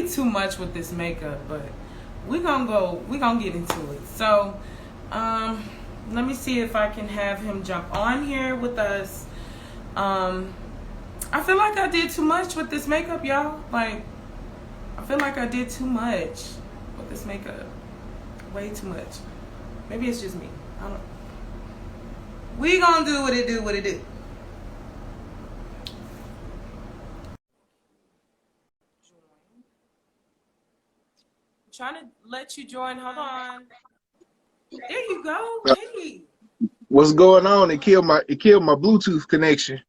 did too much with this makeup, but we're gonna get into it. So, let me see if I can have him jump on here with us. I feel like I did too much with this makeup, y'all. Like, I feel like I did too much with this makeup. Way too much. Maybe it's just me. I don't. We gonna do what it do. What it do. Trying to let you join. Hold on. There you go. Hey. What's going on? It killed my Bluetooth connection.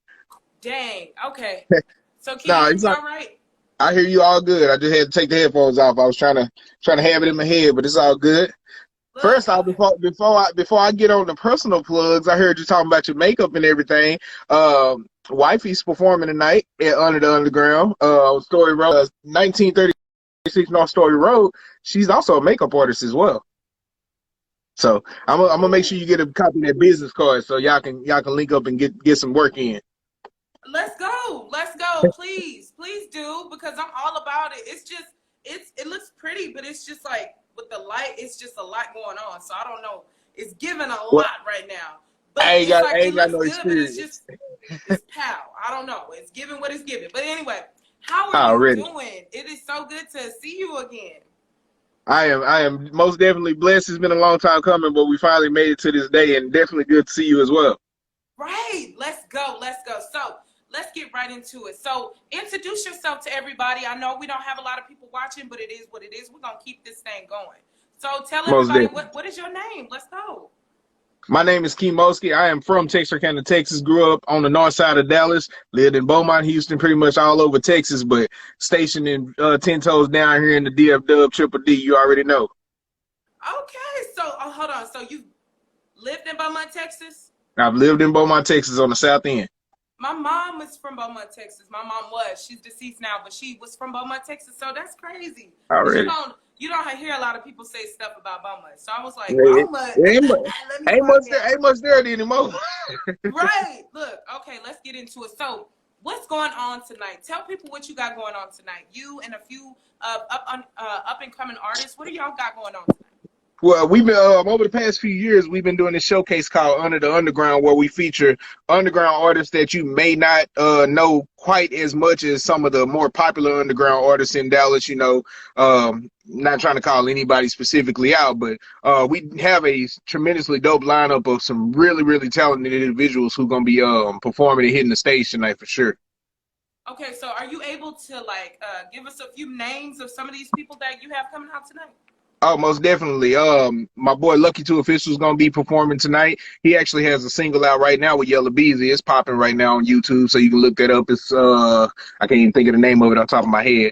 Dang. Okay. So can Nah, you hear it's me not. all right? I hear you all good. I just had to take the headphones off. I was trying to have it in my head, but it's all good. Look. First off, Okay. before I get on the personal plugs, I heard you talking about your makeup and everything. Wifey's performing tonight at Under the Underground, Story Road, 1936 North Story Road. She's also a makeup artist as well. So I'm gonna make sure you get a copy of that business card so y'all can link up and get some work in. Let's go. Let's go. Please. Please do, because I'm all about it. It's just it looks pretty, but it's just like with the light, it's just a lot going on. So I don't know. It's giving a Well, lot right now. But it's I like it ain't got looks no good, but it's experience just it's pow. I don't know. It's giving what it's giving. But anyway, how are you already. doing? It is so good to see you again. I am most definitely blessed. It's been a long time coming, but we finally made it to this day, and definitely good to see you as well. Right. Let's go. Let's go. So let's get right into it. So introduce yourself to everybody. I know we don't have a lot of people watching, but it is what it is. We're gonna keep this thing going. So tell Most everybody definitely. what is your name? Let's go. My name is Kemoski. I am from Texarkana, Texas. Grew up on the north side of Dallas. Lived in Beaumont, Houston, pretty much all over Texas, but stationed in 10 toes down here in the DF Dub Triple D. You already know. Okay. So hold on. So you lived in Beaumont, Texas? I've lived in Beaumont, Texas on the south end. My mom is from Beaumont, Texas. My mom was. She's deceased now, but she was from Beaumont, Texas. So that's crazy. Because Already. you don't hear a lot of people say stuff about Beaumont. So I was like, It, Beaumont. it Let me find out. ain't much there anymore. Right. Look. Okay. Let's get into it. So, what's going on tonight? Tell people what you got going on tonight. You and a few up and coming artists. What do y'all got going on tonight? Well, we've been over the past few years, we've been doing this showcase called Under the Underground, where we feature underground artists that you may not know quite as much as some of the more popular underground artists in Dallas. You know, not trying to call anybody specifically out, but we have a tremendously dope lineup of some really, really talented individuals who gonna be performing and hitting the stage tonight for sure. Okay. So, are you able to like give us a few names of some of these people that you have coming out tonight? Oh, most definitely. My boy Lucky Two Official is gonna be performing tonight. He actually has a single out right now with Yella Beezy. It's popping right now on YouTube, so you can look that up. It's I can't even think of the name of it off the top of my head.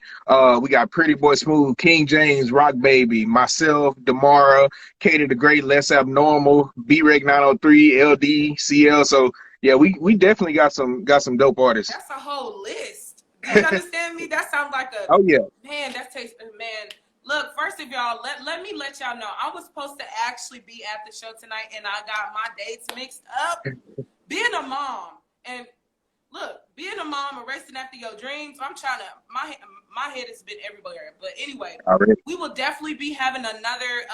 We got Pretty Boy Smooth, King James, Rock Baby, myself, Damara, Katie the Great, Less Abnormal, B-Reg 903, LD, CL. So yeah, we definitely got some dope artists. That's a whole list. Do you understand me? That sounds like a Oh yeah. man. That takes man. Look, first of y'all, let me let y'all know. I was supposed to actually be at the show tonight, and I got my dates mixed up. Being a mom, and look, being a mom and racing after your dreams, I'm trying to. My head has been everywhere. But anyway, Already. we will definitely be having another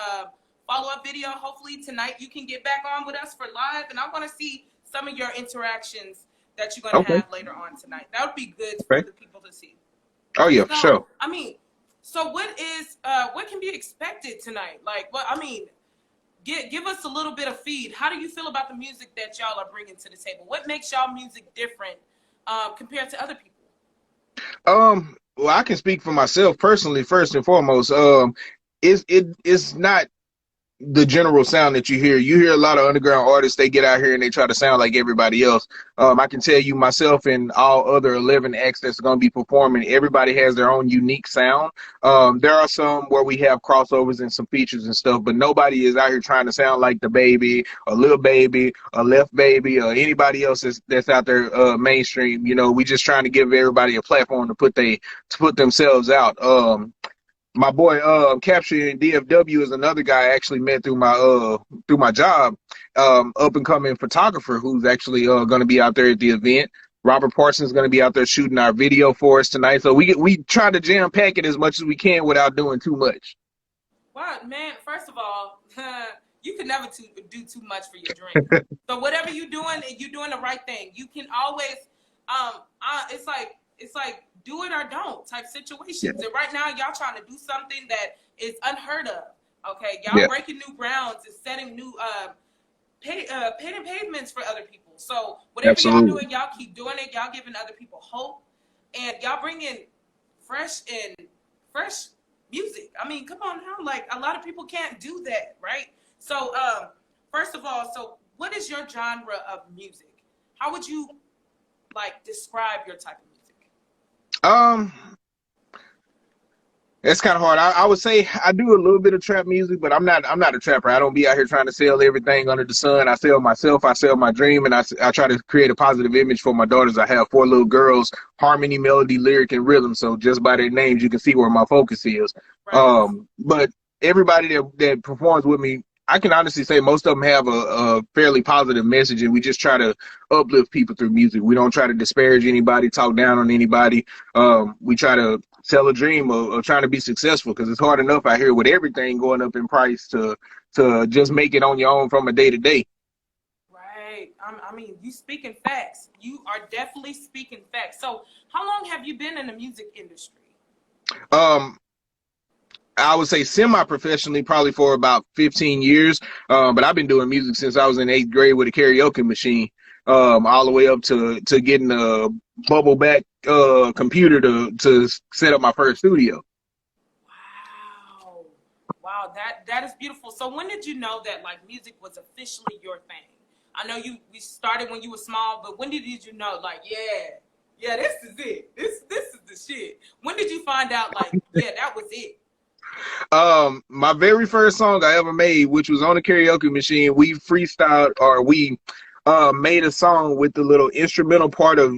follow-up video. Hopefully tonight you can get back on with us for live, and I want to see some of your interactions that you're going to Okay. have later on tonight. That would be good for Okay. the people to see. Oh yeah, for sure. So, I mean, so what can be expected tonight? Like, what I mean, give us a little bit of feed. How do you feel about the music that y'all are bringing to the table? What makes y'all music different compared to other people? Well, I can speak for myself personally. First and foremost, it's not the general sound that you hear. You hear a lot of underground artists, they get out here and they try to sound like everybody else. I can tell you myself and all other 11 acts that's going to be performing, everybody has their own unique sound. There are some where we have crossovers and some features and stuff, but nobody is out here trying to sound like the Baby, a Lil Baby, a Left Baby, or anybody else that's out there mainstream. You know, we just trying to give everybody a platform to put themselves out. My boy Capture in DFW is another guy I actually met through my job, up and coming photographer who's actually going to be out there at the event. Robert Parsons is going to be out there shooting our video for us tonight. So we try to jam pack it as much as we can without doing too much. Wow, man, first of all, you can never do too much for your dream. So whatever you're doing the right thing. You can always, it's like do it or don't type situations. Yeah. And right now, y'all trying to do something that is unheard of. Okay, y'all breaking new grounds and setting new painting pavements for other people. So whatever y'all doing, y'all keep doing it. Y'all giving other people hope, and y'all bringing fresh music. I mean, come on now. Like, a lot of people can't do that, right? So, first of all, so what is your genre of music? How would you like describe your type of music? It's kind of hard. I would say I do a little bit of trap music, but I'm not a trapper. I don't be out here trying to sell everything under the sun. I sell myself, I sell my dream, and I try to create a positive image for my daughters. I have 4 little girls, harmony, melody, lyric, and rhythm. So just by their names, you can see where my focus is. Right. But everybody that performs with me, I can honestly say most of them have a fairly positive message, and we just try to uplift people through music. We don't try to disparage anybody, talk down on anybody. We try to sell a dream of trying to be successful, because it's hard enough out here with everything going up in price to just make it on your own from a day to day. Right. I mean, you speaking facts. You are definitely speaking facts. So how long have you been in the music industry? I would say semi-professionally, probably for about 15 years. But I've been doing music since I was in 8th grade with a karaoke machine, all the way up to getting a bubble back computer to set up my first studio. Wow, that is beautiful. So when did you know that like music was officially your thing? I know we started when you were small, but when did you know like, yeah, this is it. This is the shit. When did you find out like, yeah, that was it? My very first song I ever made, which was on a karaoke machine, we freestyled, or we made a song with the little instrumental part of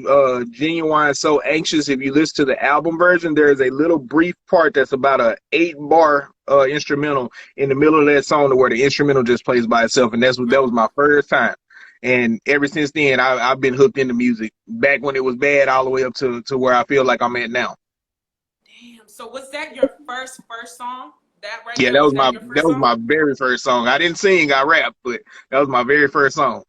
Genuine So Anxious. If you listen to the album version, there is a little brief part that's about a 8-bar instrumental in the middle of that song, where the instrumental just plays by itself, and that was my first time. And ever since then, I've been hooked into music, back when it was bad all the way up to where I feel like I'm at now. Damn. So was that your first song? Yeah, that was my very first song. I didn't sing, I rapped, but that was my very first song.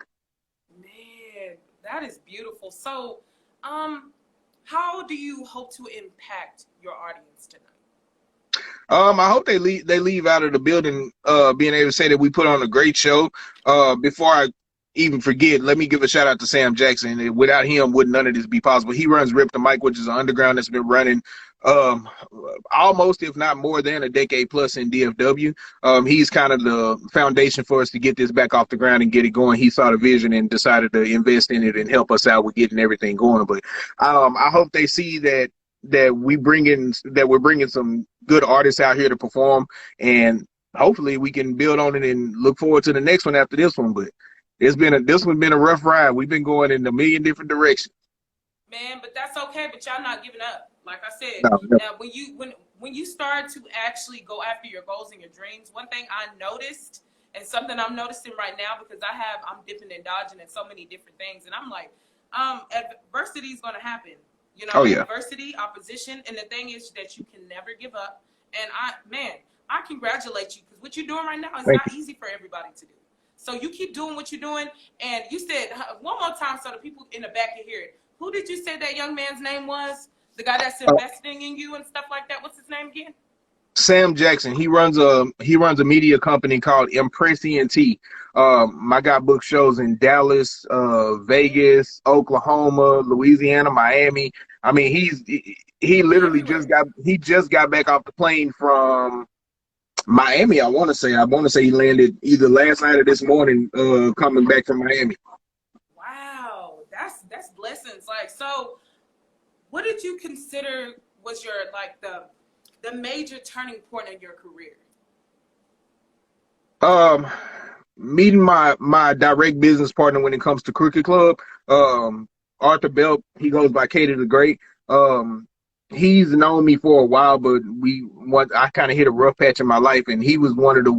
Man, that is beautiful. So, how do you hope to impact your audience tonight? I hope they leave out of the building being able to say that we put on a great show. Before I even forget, let me give a shout out to Sam Jackson. Without him, would none of this be possible? He runs Rip the Mic, which is an underground that's been running almost, if not more than, a decade plus in DFW. He's kind of the foundation for us to get this back off the ground and get it going. He saw the vision and decided to invest in it and help us out with getting everything going. But I hope they see that we're bringing some good artists out here to perform, and hopefully we can build on it and look forward to the next one after this one. But this one's been a rough ride. We've been going in a million different directions. Man, but that's okay. But y'all not giving up. Like I said, no. When you start to actually go after your goals and your dreams, one thing I noticed, and something I'm noticing right now, because I'm dipping and dodging in so many different things, and I'm like, adversity is going to happen. You know, adversity, opposition, and the thing is that you can never give up. And I congratulate you, because what you're doing right now is not easy for everybody to do. So you keep doing what you're doing. And you said one more time so the people in the back can hear it. Who did you say that young man's name was? The guy that's investing in you and stuff like that. What's his name again? Sam Jackson. He runs a media company called Impress ENT. My guy books shows in Dallas, Vegas, Oklahoma, Louisiana, Miami. I mean, he literally just got back off the plane from Miami. I want to say he landed either last night or this morning, coming back from Miami. Wow, that's blessings. Like, so what did you consider was your like the major turning point in your career? Meeting my direct business partner when it comes to Crooked Club, Arthur Belk. He goes by Katie the Great. He's known me for a while, but I kind of hit a rough patch in my life, and he was one of the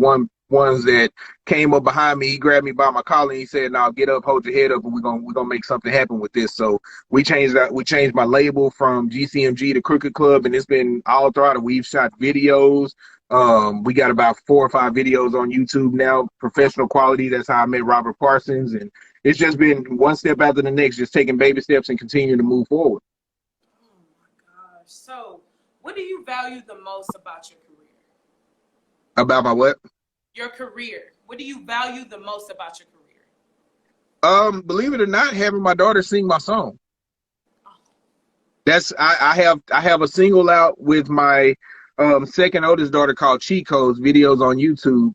ones that came up behind me. He grabbed me by my collar and he said, "Now get up, hold your head up, and we're gonna make something happen with this." So we changed that. We changed my label from GCMG to Crooked Club, and it's been all throughout it. We've shot videos. We got about 4 or 5 videos on YouTube now, professional quality. That's how I met Robert Parsons, and it's just been one step after the next, just taking baby steps and continuing to move forward. Oh my gosh. So, what do you value the most about your career? About my what? Your career. What do you value the most about your career? Believe it or not, having my daughter sing my song. Oh, That's I have a single out with my second oldest daughter called Cheat Codes, videos on YouTube.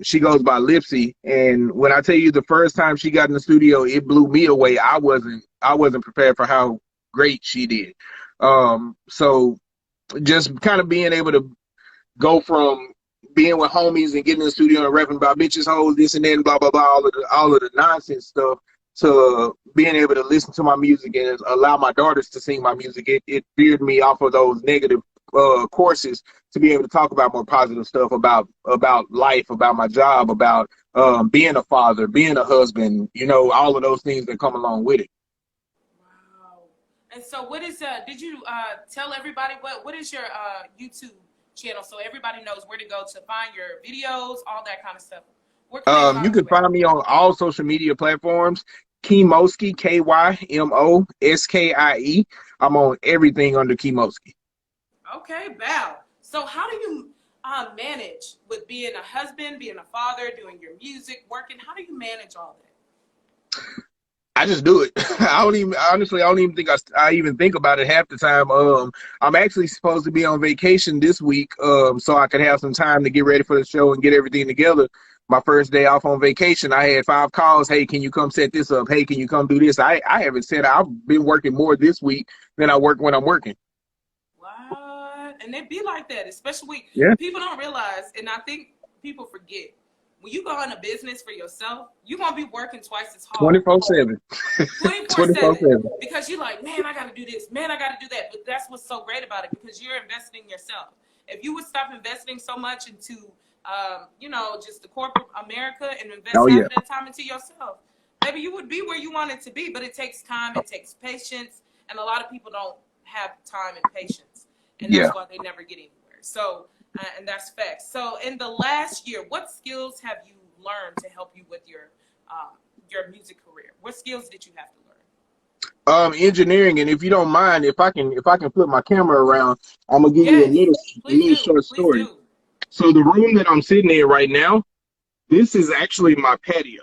She goes by Lipsy, and when I tell you the first time she got in the studio, it blew me away. I wasn't prepared for how great she did. So just kind of being able to go from being with homies and getting in the studio and rapping about bitches, hoes, this and that, blah blah blah, all of the nonsense stuff, to being able to listen to my music and allow my daughters to sing my music. It veered me off of those negative courses to be able to talk about more positive stuff about life, about my job, about being a father, being a husband, all of those things that come along with it. wow. And so, what is did you tell everybody what is your YouTube channel so everybody knows where to go to find your videos, all that kind of stuff? Where can they You find can find me on all social media platforms. Kymoski, Kymoski. I'm on everything under Kymoski. Okay, Val. So how do you manage with being a husband, being a father, doing your music, working? How do you manage all that? I just do it. I don't even think I even think about it half the time. I'm actually supposed to be on vacation this week, so I could have some time to get ready for the show and get everything together. My first day off on vacation, I had 5 calls. Hey, can you come set this up? Hey, can you come do this? I haven't said I've been working more this week than I work when I'm working. What? And it be like that, especially Yeah. people don't realize, and I think people forget. When you go into business for yourself, you're going to be working twice as hard. 24/7. 24/7. Because you're like, man, I got to do this. Man, I got to do that. But that's what's so great about it, because you're investing in yourself. If you would stop investing so much into, just the corporate America and invest half of that time into yourself, maybe you would be where you want it to be. But it takes time. It takes patience. And a lot of people don't have time and patience. And that's why they never get anywhere. So, and that's facts. So in the last year, what skills have you learned to help you with your music career? What skills did you have to learn? Engineering, and if you don't mind, if I can flip my camera around, I'm gonna give you a little short story. So the room that I'm sitting in right now, this is actually my patio.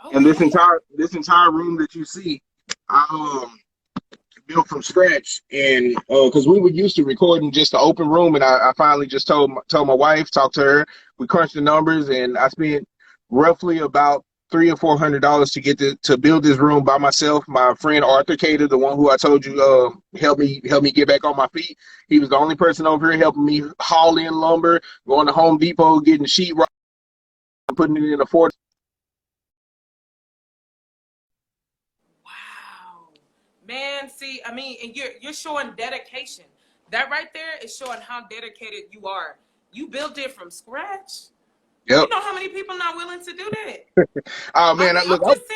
Okay. And this entire room that you see, I built from scratch, and because we were used to recording just an open room, and I finally just told my wife, talked to her, we crunched the numbers, and I spent roughly about $300 or $400 to build this room by myself. My friend Arthur Cater, the one who I told you helped me get back on my feet, he was the only person over here helping me haul in lumber, going to Home Depot, getting sheetrock, putting it in a Ford. Man, see, I mean, and you're showing dedication. That right there is showing how dedicated you are. You built it from scratch. Yep. You know how many people not willing to do that? Oh man, I'm just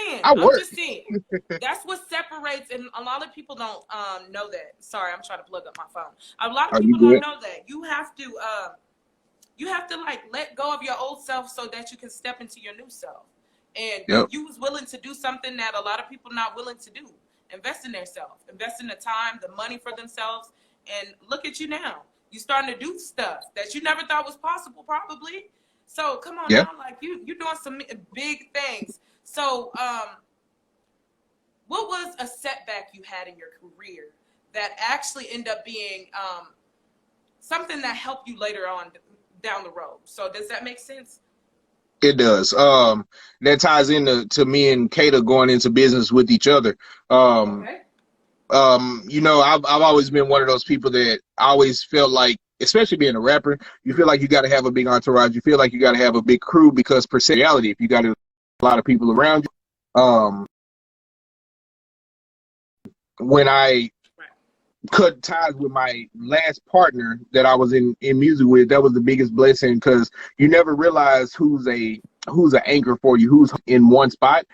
saying. That's what separates, and a lot of people don't know that. Sorry, I'm trying to plug up my phone. A lot of people don't know that. You have to like let go of your old self so that you can step into your new self. And you was willing to do something that a lot of people not willing to do. Invest in themselves, invest in the time, the money for themselves, and look at you now. You're starting to do stuff that you never thought was possible, probably. So come on now, like you're doing some big things. So what was a setback you had in your career that actually ended up being something that helped you later on down the road? So does that make sense? It does. That ties into me and Kata going into business with each other. I've always been one of those people that always felt like, especially being a rapper, you feel like you got to have a big entourage. You feel like you got to have a big crew, because per se, reality, if you got a lot of people around you, when I cut ties with my last partner that I was in music with. That was the biggest blessing because you never realize who's an anchor for you, who's in one spot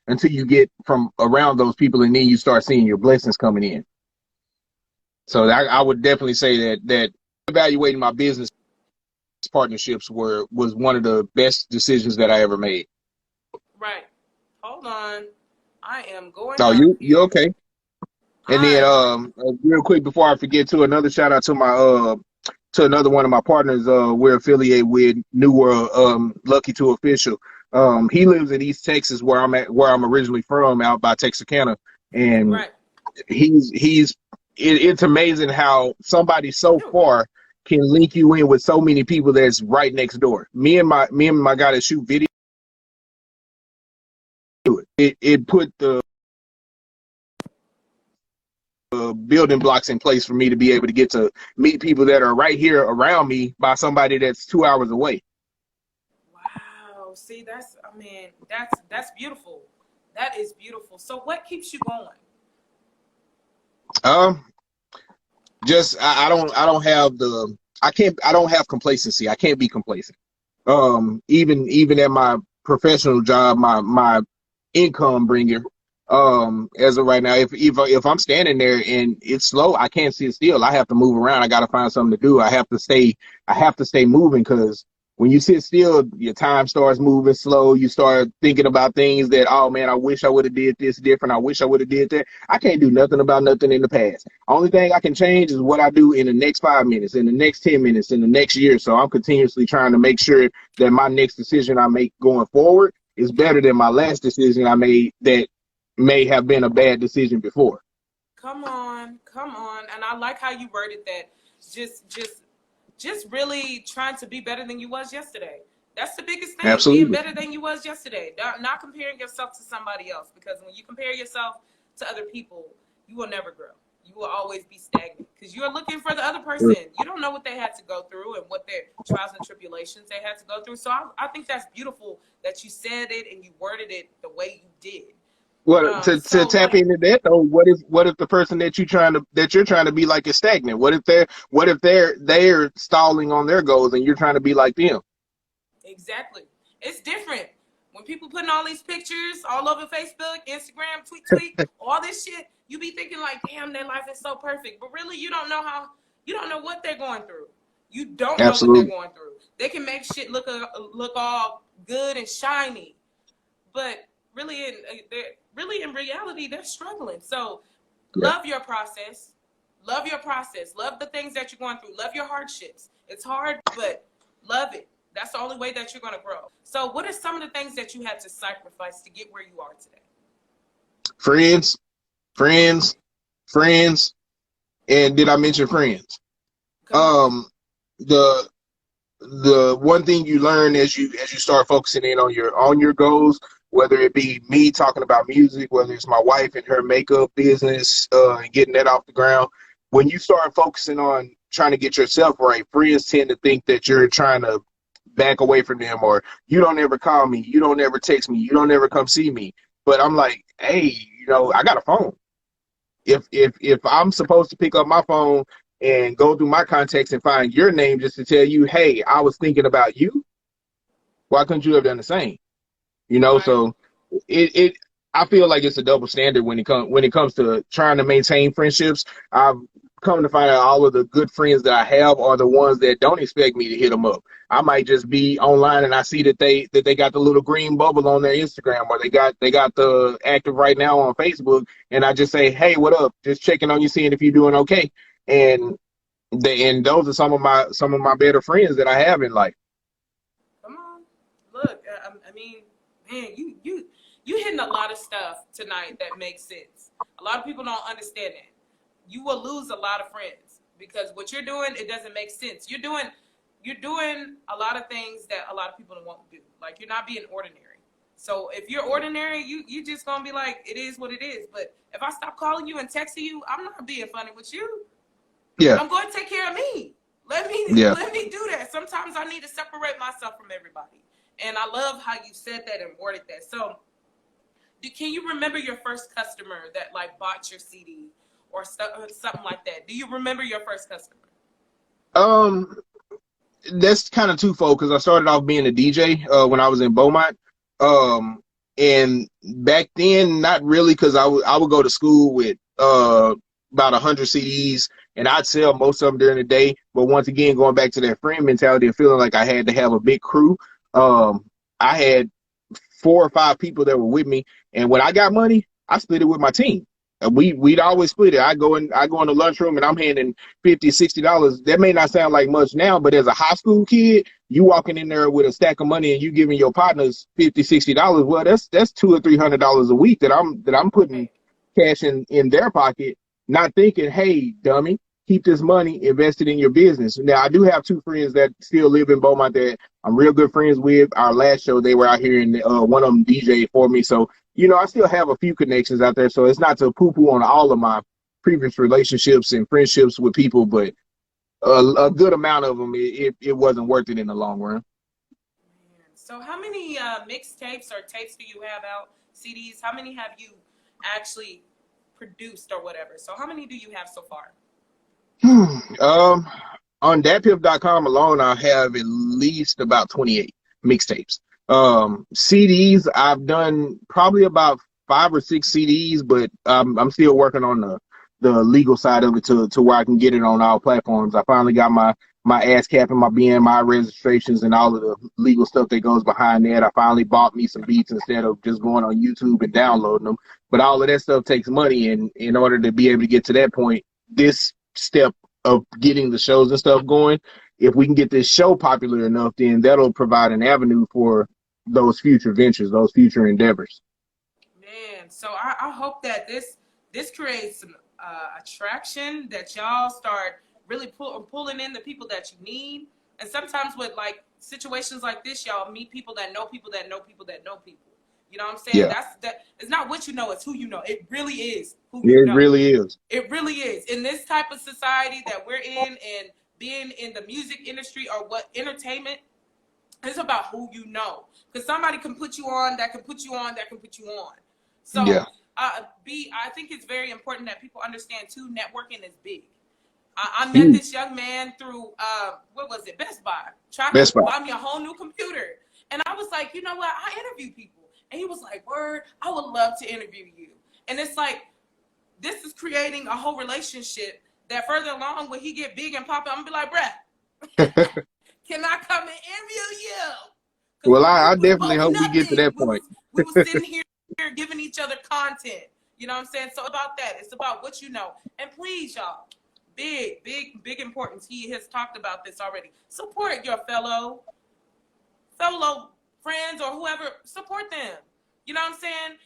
until you get from around those people, and then you start seeing your blessings coming in. So I would definitely say that evaluating my business partnerships was one of the best decisions that I ever made. Right. Hold on. I am going Oh, up you here. okay? And then real quick before I forget, to another shout out to my to another one of my partners. We're affiliated with New World, Lucky to Official. He lives in East Texas, where I'm originally from, out by Texarkana, and Right. it's amazing how somebody so far can link you in with so many people that's right next door. Me and my guy that shoot video, it put the building blocks in place for me to be able to get to meet people that are right here around me by somebody that's 2 hours away. Wow. See, that's beautiful. That is beautiful. So what keeps you going? Just I don't have I don't have complacency. I can't be complacent. Even at my professional job, my income bringer, as of right now, if I'm standing there and it's slow, I can't sit still. I have to move around. I got to find something to do. I have to stay moving, because when you sit still, your time starts moving slow. You start thinking about things that, oh man, I wish I would have did this different. I wish I would have did that. I can't do nothing about nothing in the past. Only thing I can change is what I do in the next 5 minutes, in the next 10 minutes, in the next year. So I'm continuously trying to make sure that my next decision I make going forward is better than my last decision I made that may have been a bad decision before. Come on, come on. And I like how you worded that. Just really trying to be better than you was yesterday. That's the biggest thing. Being Absolutely. better than you was yesterday. Not comparing yourself to somebody else, because when you compare yourself to other people, you will never grow. You will always be stagnant because you're looking for the other person. You don't know what they had to go through and what their trials and tribulations they had to go through. So I think that's beautiful that you said it and you worded it the way you did. Well, to tap into that though, what if the person that you're trying to be like is stagnant? What if they're stalling on their goals and you're trying to be like them? Exactly. It's different when people putting all these pictures all over Facebook, Instagram, tweet, all this shit. You be thinking like, damn, their life is so perfect, but really you don't know what they're going through. You don't know what they're going through. They can make shit look all good and shiny, but really in reality they're struggling. So love your process. Love your process. Love the things that you're going through. Love your hardships. It's hard, but love it. That's the only way that you're going to grow. So what are some of the things that you had to sacrifice to get where you are today? Friends. And did I mention friends? The one thing you learn as you start focusing in on your goals, whether it be me talking about music, whether it's my wife and her makeup business, and getting that off the ground, when you start focusing on trying to get yourself right, friends tend to think that you're trying to back away from them, or you don't ever call me, you don't ever text me, you don't ever come see me. But I'm like, hey, I got a phone. If I'm supposed to pick up my phone and go through my contacts and find your name just to tell you, hey, I was thinking about you, why couldn't you have done the same? Right. So it I feel like it's a double standard when it comes to trying to maintain friendships. I've come to find out all of the good friends that I have are the ones that don't expect me to hit them up. I might just be online and I see that they got the little green bubble on their Instagram, or they got the active right now on Facebook, and I just say, hey, what up? Just checking on you, seeing if you're doing okay. And those are some of my better friends that I have in life. Come on. Look, I mean, man, you hitting a lot of stuff tonight that makes sense. A lot of people don't understand that. You will lose a lot of friends because what you're doing, it doesn't make sense. You're doing a lot of things that a lot of people won't do. Like, you're not being ordinary. So if you're ordinary, you just gonna be like, it is what it is. But if I stop calling you and texting you, I'm not being funny with you. Yeah. I'm going to take care of me. Let me do that. Sometimes I need to separate myself from everybody. And I love how you said that and worded that. So can you remember your first customer that like bought your CD, or something like that? Do you remember your first customer? Um, that's kind of twofold because I started off being a DJ when I was in Beaumont. And back then, not really, because I would go to school with about 100 CDs, and I'd sell most of them during the day. But once again, going back to that friend mentality of feeling like I had to have a big crew, I had 4 or 5 people that were with me, and when I got money, I split it with my team. We'd always split it. I go in the lunchroom and I'm handing $50, $60. That may not sound like much now, but as a high school kid, you walking in there with a stack of money and you giving your partners $50, $60. Well, that's $200 or $300 a week that I'm putting cash in their pocket, not thinking, hey, dummy, keep this money invested in your business. Now, I do have 2 friends that still live in Beaumont that I'm real good friends with. Our last show, they were out here, and one of them DJ'd for me. So, I still have a few connections out there. So it's not to poo-poo on all of my previous relationships and friendships with people, but a good amount of them, it wasn't worth it in the long run. So how many mixtapes or tapes do you have out, CDs? How many have you actually produced or whatever? So how many do you have so far? On datpiff.com alone, I have at least about 28 mixtapes. CDs, I've done probably about 5 or 6 CDs, but I'm still working on the legal side of it to where I can get it on all platforms. I finally got my ASCAP and my BMI registrations and all of the legal stuff that goes behind that. I finally bought me some beats instead of just going on YouTube and downloading them. But all of that stuff takes money, and in order to be able to get to that point, this step of getting the shows and stuff going, if we can get this show popular enough, then that'll provide an avenue for those future ventures, those future endeavors. Man, so I hope that this creates some attraction, that y'all start really pulling in the people that you need. And sometimes with like situations like this, y'all meet people that know people that know people that know people. You know what I'm saying? Yeah. That it's not what you know, it's who you know. It really is who you know. It really is. It really is. In this type of society that we're in, and being in the music industry or what entertainment, it's about who you know. Because somebody can put you on, that can put you on, that can put you on. So, yeah. I think it's very important that people understand, too, networking is big. I met this young man through, what was it, Best Buy. Trying to buy me a whole new computer. And I was like, you know what, I interview people. And he was like, word, I would love to interview you. And it's like, this is creating a whole relationship that further along, when he get big and pop, I'm going to be like, bruh, can I come and interview you? Well, I definitely hope we get to that point. We were sitting here giving each other content. You know what I'm saying? So about that, it's about what you know. And please, y'all, big importance. He has talked about this already. Support your fellow friends or whoever. Support them. You know what I'm saying?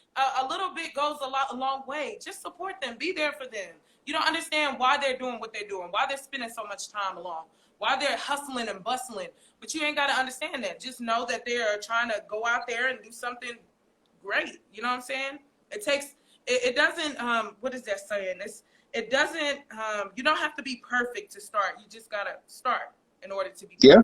A little bit goes a long way. Just support them. Be there for them. You don't understand why they're doing what they're doing, why they're spending so much time along, why they're hustling and bustling. But you ain't got to understand that. Just know that they're trying to go out there and do something great. You know what I'm saying? It doesn't, what is that saying? It doesn't, you don't have to be perfect to start. You just got to start in order to be perfect. Yeah.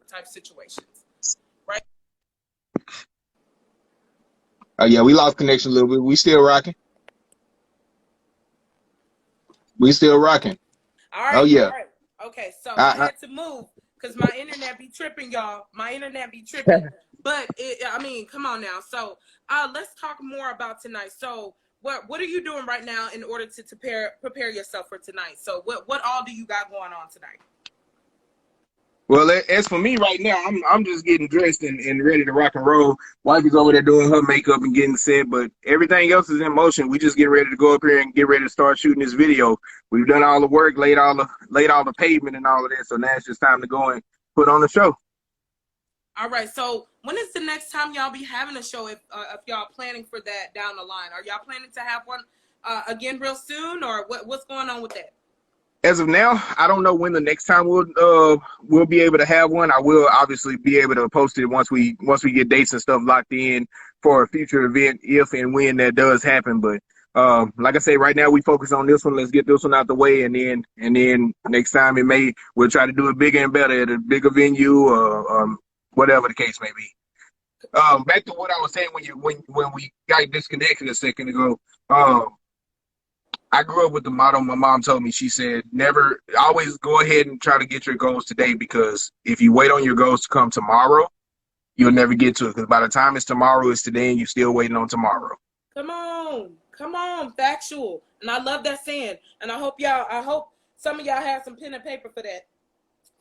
Type situations, right? Yeah, we lost connection a little bit. We still rocking. All right. Oh yeah. All right. Okay, so I had to move because my internet be tripping, y'all. My internet be tripping. But come on now. So let's talk more about tonight. So what are you doing right now in order to prepare yourself for tonight? So what all do you got going on tonight? Well, as for me right now, I'm just getting dressed and ready to rock and roll. Wifey's over there doing her makeup and getting set, but everything else is in motion. We just getting ready to go up here and get ready to start shooting this video. We've done all the work, laid all the pavement and all of that, so now it's just time to go and put on the show. All right. So when is the next time y'all be having a show? If y'all planning for that down the line, are y'all planning to have one again real soon, or what's going on with that? As of now, I don't know when the next time we'll be able to have one. I will obviously be able to post it once we get dates and stuff locked in for a future event, if and when that does happen. But like I say, right now we focus on this one. Let's get this one out the way, and then next time we'll try to do it bigger and better at a bigger venue, whatever the case may be. Back to what I was saying when we got disconnected a second ago. I grew up with the motto my mom told me. She said, never, always go ahead and try to get your goals today, because if you wait on your goals to come tomorrow, you'll never get to it, because by the time it's tomorrow, it's today, and you're still waiting on tomorrow. Come on, factual. And I love that saying. And I hope some of y'all have some pen and paper for that,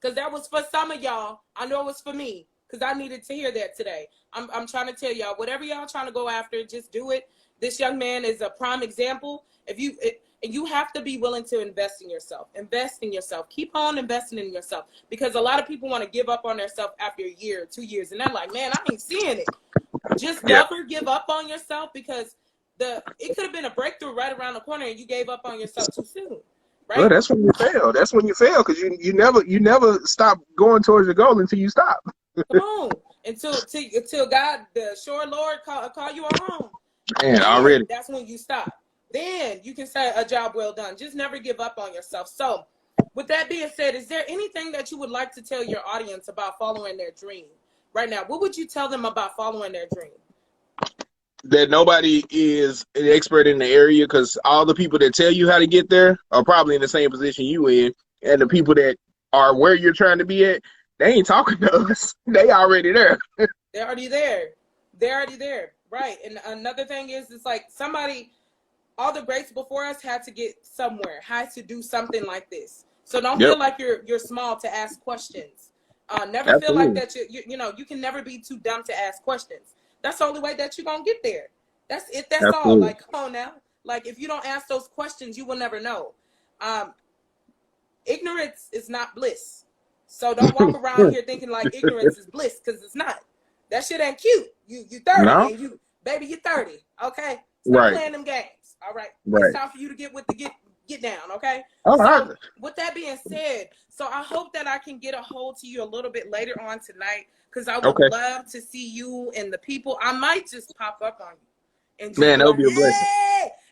because that was for some of y'all. I know it was for me, because I needed to hear that today. I'm trying to tell y'all, whatever y'all trying to go after, just do it. This young man is a prime example. You have to be willing to invest in yourself. Invest in yourself. Keep on investing in yourself, because a lot of people want to give up on themselves after a year or 2 years, and they're like, man, I ain't seeing it. Just never give up on yourself, because it could have been a breakthrough right around the corner, and you gave up on yourself too soon. Right? Well, that's when you fail. That's when you fail, because you never stop going towards your goal until you stop. Come on, until God, the sure Lord, call you home. Man, already. That's when you stop. Then you can say a job well done. Just never give up on yourself. So with that being said, is there anything that you would like to tell your audience about following their dream right now? What would you tell them about following their dream? That nobody is an expert in the area, because all the people that tell you how to get there are probably in the same position you in, and the people that are where you're trying to be at, they ain't talking to us. They already there. They're already there. Right. And another thing is, it's like all the greats before us had to get somewhere, had to do something like this. So don't feel like you're small to ask questions. Never Absolutely. Feel like that you can never be too dumb to ask questions. That's the only way that you're gonna get there. That's it. That's Absolutely. All. Like, come on now. Like, if you don't ask those questions, you will never know. Ignorance is not bliss. So don't walk around here thinking like ignorance is bliss, because it's not. That shit ain't cute. You 30 and you're 30. Okay. Stop playing them games. All right. It's time for you to get down. Okay. So with that being said, so I hope that I can get a hold to you a little bit later on tonight, because I would love to see you and the people. I might just pop up on you and just that would be a blessing.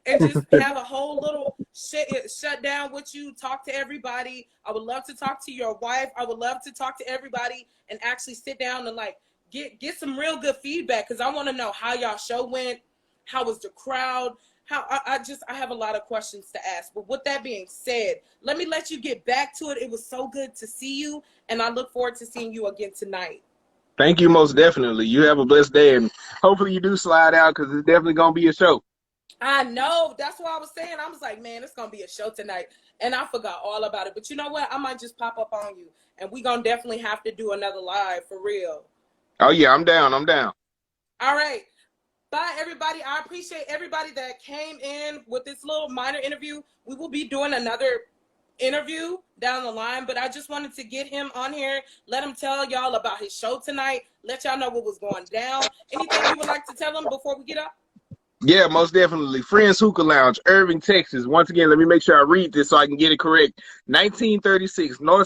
And just have a whole little shut down with you, talk to everybody. I would love to talk to your wife. I would love to talk to everybody and actually sit down and like get some real good feedback, because I want to know how y'all show went, how was the crowd, how I have a lot of questions to ask. But with that being said, let me let you get back to it. It was so good to see you, and I look forward to seeing you again tonight. Thank you, most definitely. You have a blessed day, and hopefully you do slide out, because it's definitely going to be a show. I know. That's what I was saying. I was like, man, it's going to be a show tonight. And I forgot all about it. But you know what? I might just pop up on you, and we're going to definitely have to do another live for real. Oh, yeah, I'm down. All right. Bye, everybody. I appreciate everybody that came in with this little minor interview. We will be doing another interview down the line, but I just wanted to get him on here, let him tell y'all about his show tonight, let y'all know what was going down. Anything you would like to tell them before we get up? Yeah, most definitely. Friends Hookah Lounge, Irving, Texas. Once again, let me make sure I read this so I can get it correct. 1936 North